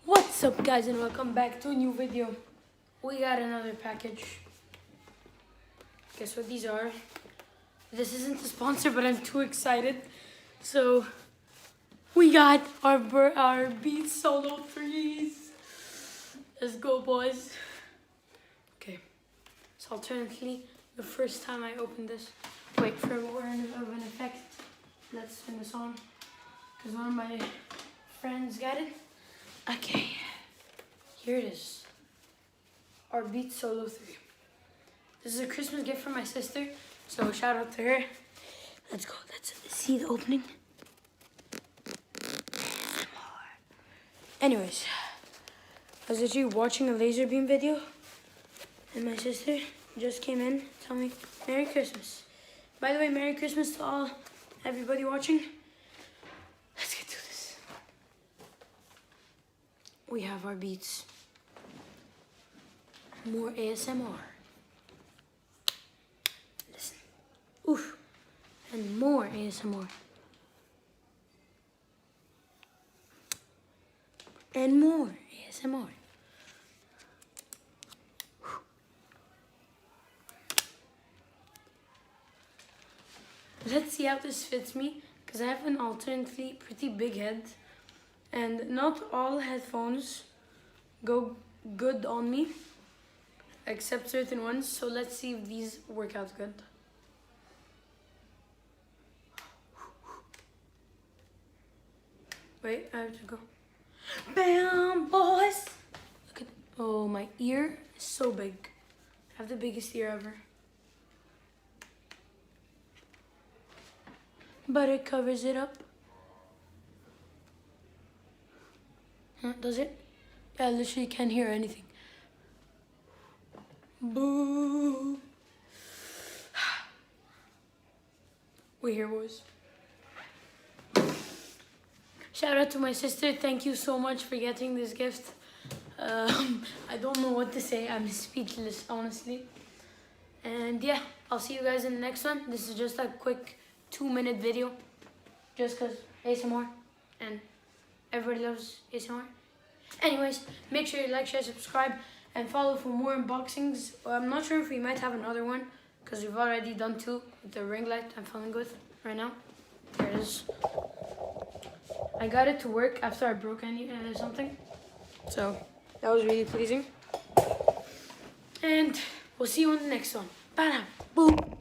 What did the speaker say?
What's up, guys, and welcome back to a new video. We got another package. Guess what these are? This isn't a sponsor, but I'm too excited. So we got our Beats Solo 3s. Let's go, boys. Okay, so alternately, the first time I open this, wait for more of an effect. Let's turn this on, because one of my friends got it. Okay, here it is. Our Beats Solo 3. This is a Christmas gift from my sister, so shout out to her. Let's go, let's see the opening. Anyways, I was actually watching a laser beam video, and my sister just came in to tell me Merry Christmas. By the way, Merry Christmas to everybody watching. Let's get to this. We have our Beats. More ASMR. Listen. Oof. And more ASMR. And more ASMR. Let's see how this fits me, because I have an alternately pretty big head, and not all headphones go good on me, except certain ones. So let's see if these work out good. Wait, I have to go. Bam, boys! Look at, oh, my ear is so big. I have the biggest ear ever. But it covers it up. Huh, does it? Yeah, I literally can't hear anything. Boo! We're here, boys. Shout out to my sister. Thank you so much for getting this gift. I don't know what to say. I'm speechless, honestly. And yeah, I'll see you guys in the next one. This is just a quick 2-minute video, just because ASMR, and everybody loves ASMR. Anyways, make sure you like, share, subscribe, and follow for more unboxings. I'm not sure if we might have another one, because we've already done 2 with the ring light I'm filming with right now. There it is. I got it to work after I broke something, so that was really pleasing. And we'll see you on the next one. Bye now. Boom.